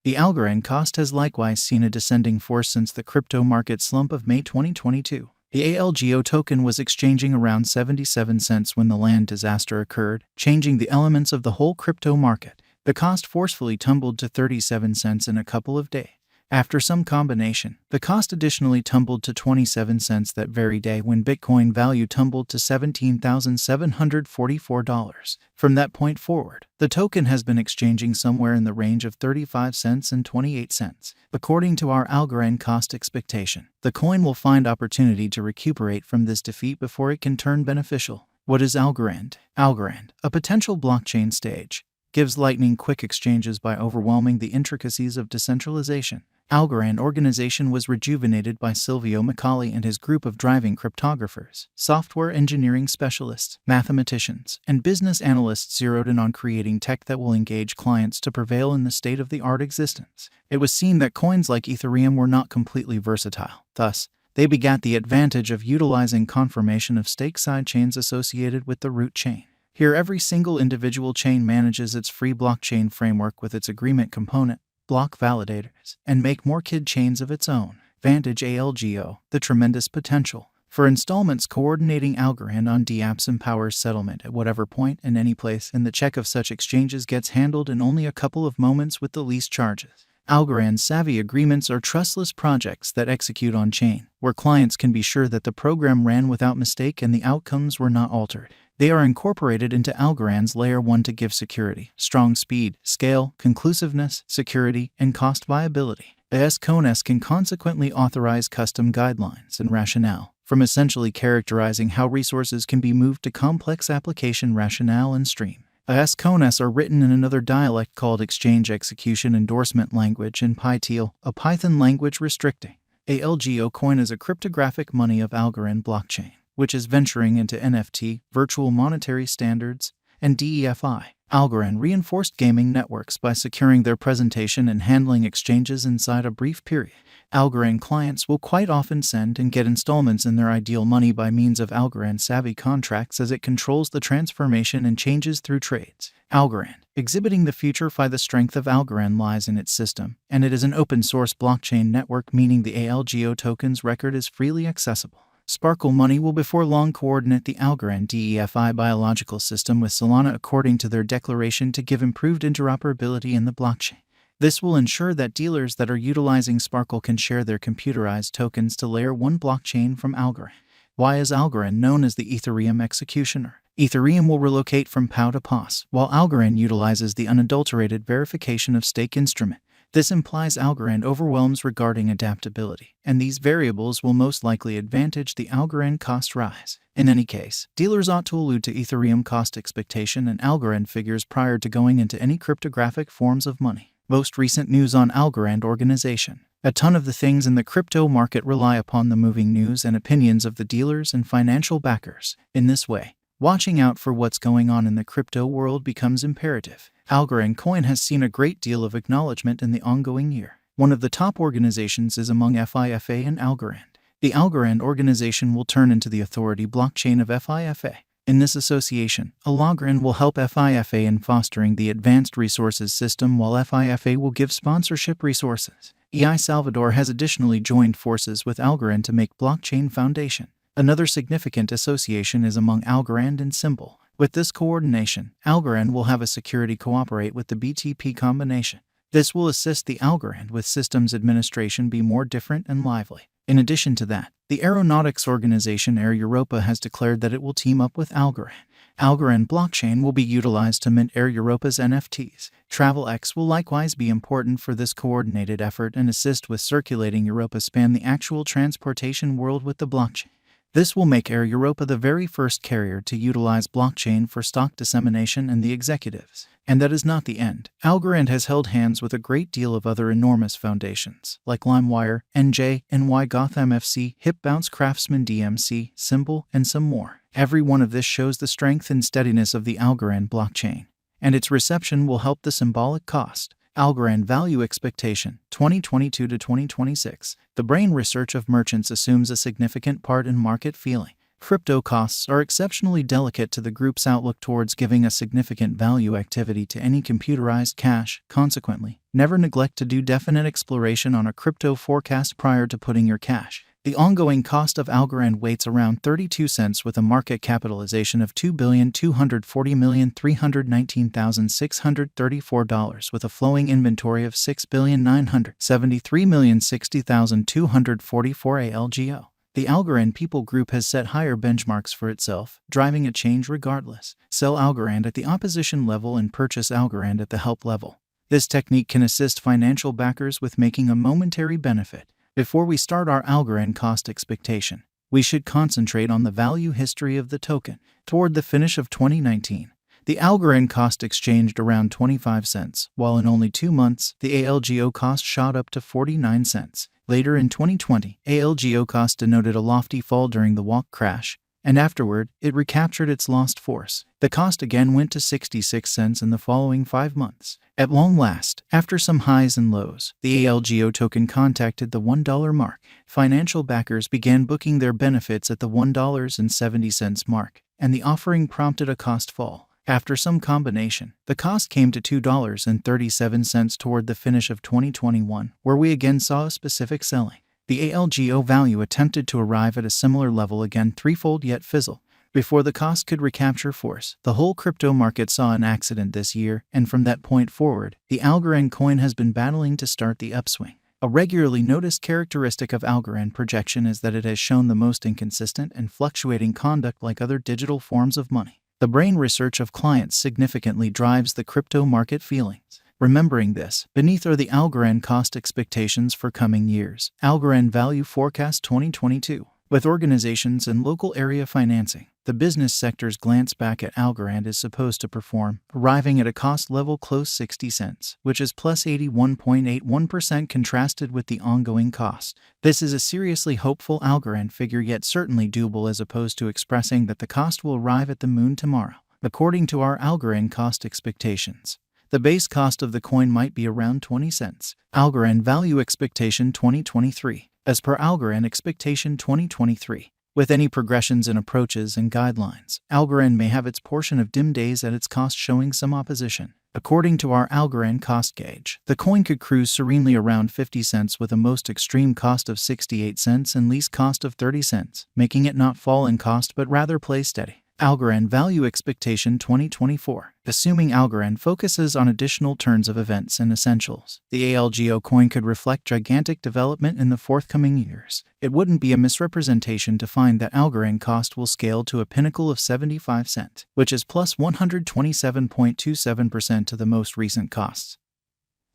The algorand cost has likewise seen a descending force since the crypto market slump of May 2022. The ALGO token was exchanging around 77 cents when the land disaster occurred, changing the elements of the whole crypto market. The cost forcefully tumbled to 37 cents in a couple of days. After some combination, the cost additionally tumbled to 27 cents that very day when Bitcoin value tumbled to $17,744. From that point forward, the token has been exchanging somewhere in the range of 35 cents and 28 cents. According to our ALGORAND cost expectation, the coin will find opportunity to recuperate from this defeat before it can turn beneficial. What is ALGORAND? ALGORAND, a potential blockchain stage, gives lightning-quick exchanges by overwhelming the intricacies of decentralization. ALGORAND organization was rejuvenated by Silvio Macaulay and his group of driving cryptographers, software engineering specialists, mathematicians, and business analysts zeroed in on creating tech that will engage clients to prevail in the state-of-the-art existence. It was seen that coins like Ethereum were not completely versatile. Thus, they begat the advantage of utilizing confirmation of stake sidechains associated with the root chain. Here, every single individual chain manages its free blockchain framework with its agreement component, block validators, and make more kid chains of its own. Vantage ALGO, the tremendous potential. For installments, coordinating ALGORAND on dApps empowers settlement at whatever point and any place, and the check of such exchanges gets handled in only a couple of moments with the least charges. ALGORAND savvy agreements are trustless projects that execute on-chain, where clients can be sure that the program ran without mistake and the outcomes were not altered. They are incorporated into ALGORAND's Layer 1 to give security, strong speed, scale, conclusiveness, security, and cost viability. ALGORAND can consequently authorize custom guidelines and rationale, from essentially characterizing how resources can be moved to complex application rationale and stream. ALGORANDs are written in another dialect called Exchange Execution Endorsement Language and Python, a Python language restricting. ALGO coin is a cryptographic money of ALGORAND blockchain, which is venturing into NFT, virtual monetary standards, and DeFi. ALGORAND reinforced gaming networks by securing their presentation and handling exchanges inside a brief period. ALGORAND clients will quite often send and get installments in their ideal money by means of ALGORAND-savvy contracts as it controls the transformation and changes through trades. ALGORAND, exhibiting the future. The strength of ALGORAND lies in its system, and it is an open-source blockchain network, meaning the ALGO token's record is freely accessible. Sparkle Money will before long coordinate the ALGORAND DeFi biological system with Solana according to their declaration to give improved interoperability in the blockchain. This will ensure that dealers that are utilizing Sparkle can share their computerized tokens to Layer 1 blockchain from ALGORAND. Why is ALGORAND known as the Ethereum executioner? Ethereum will relocate from POW to POS, while ALGORAND utilizes the unadulterated verification of stake instrument. This implies ALGORAND overwhelms regarding adaptability, and these variables will most likely advantage the ALGORAND cost rise. In any case, dealers ought to allude to Ethereum cost expectation and ALGORAND figures prior to going into any cryptographic forms of money. Most recent news on ALGORAND organization. A ton of the things in the crypto market rely upon the moving news and opinions of the dealers and financial backers. In this way, watching out for what's going on in the crypto world becomes imperative. ALGORAND coin has seen a great deal of acknowledgement in the ongoing year. One of the top organizations is among FIFA and ALGORAND. The ALGORAND organization will turn into the authority blockchain of FIFA. In this association, ALGORAND will help FIFA in fostering the advanced resources system, while FIFA will give sponsorship resources. El Salvador has additionally joined forces with ALGORAND to make blockchain foundation. Another significant association is among ALGORAND and Symbol. With this coordination, ALGORAND will have a security cooperate with the BTP combination. This will assist the ALGORAND with systems administration be more different and lively. In addition to that, the aeronautics organization Air Europa has declared that it will team up with ALGORAND. ALGORAND blockchain will be utilized to mint Air Europa's NFTs. TravelX will likewise be important for this coordinated effort and assist with circulating Europa span the actual transportation world with the blockchain. This will make Air Europa the very first carrier to utilize blockchain for stock dissemination and the executives. And that is not the end. ALGORAND has held hands with a great deal of other enormous foundations, like LimeWire, NJ, NY Gotham FC, Hip Bounce Craftsman DMC, Symbol, and some more. Every one of this shows the strength and steadiness of the ALGORAND blockchain, and its reception will help the symbolic cost. ALGORAND value expectation, 2022 to 2026. The brain research of merchants assumes a significant part in market feeling. Crypto costs are exceptionally delicate to the group's outlook towards giving a significant value activity to any computerized cash. Consequently, never neglect to do definite exploration on a crypto forecast prior to putting your cash. The ongoing cost of ALGORAND waits around 32 cents with a market capitalization of $2,240,319,634 with a flowing inventory of $6,973,060,244 ALGO. The ALGORAND People Group has set higher benchmarks for itself, driving a change regardless. Sell ALGORAND at the opposition level and purchase ALGORAND at the help level. This technique can assist financial backers with making a momentary benefit. Before we start our ALGORAND cost expectation, we should concentrate on the value history of the token. Toward the finish of 2019, the ALGORAND cost exchanged around 25 cents, while in only 2 months, the ALGO cost shot up to 49 cents. Later in 2020, ALGO cost denoted a lofty fall during the walk crash, and afterward, it recaptured its lost force. The cost again went to 66 cents in the following 5 months. At long last, after some highs and lows, the ALGO token contacted the $1 mark. Financial backers began booking their benefits at the $1.70 mark, and the offering prompted a cost fall. After some combination, the cost came to $2.37 toward the finish of 2021, where we again saw a specific selling. The ALGO value attempted to arrive at a similar level again threefold yet fizzle. Before the cost could recapture force, the whole crypto market saw an accident this year, and from that point forward, the ALGORAND coin has been battling to start the upswing. A regularly noticed characteristic of ALGORAND projection is that it has shown the most inconsistent and fluctuating conduct like other digital forms of money. The brain research of clients significantly drives the crypto market feelings. Remembering this, beneath are the ALGORAND cost expectations for coming years. ALGORAND Value Forecast 2022. With organizations and local area financing, the business sector's glance back at ALGORAND is supposed to perform, arriving at a cost level close 60 cents, which is plus 81.81% contrasted with the ongoing cost. This is a seriously hopeful ALGORAND figure, yet certainly doable, as opposed to expressing that the cost will arrive at the moon tomorrow. According to our ALGORAND cost expectations, the base cost of the coin might be around 20 cents. ALGORAND Value Expectation 2023. As per ALGORAND Expectation 2023, with any progressions in approaches and guidelines, ALGORAND may have its portion of dim days at its cost showing some opposition. According to our ALGORAND cost gauge, the coin could cruise serenely around 50 cents with a most extreme cost of 68 cents and least cost of 30 cents, making it not fall in cost but rather play steady. ALGORAND Value Expectation 2024. Assuming ALGORAND focuses on additional turns of events and essentials, the ALGO coin could reflect gigantic development in the forthcoming years. It wouldn't be a misrepresentation to find that ALGORAND cost will scale to a pinnacle of 75 cents, which is plus 127.27% to the most recent costs.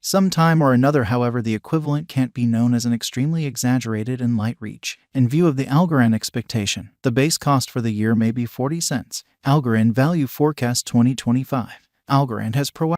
Sometime or another, however, the equivalent can't be known as an extremely exaggerated and light reach. In view of the ALGORAND expectation, the base cost for the year may be 40 cents. ALGORAND Value Forecast 2025. ALGORAND has proactively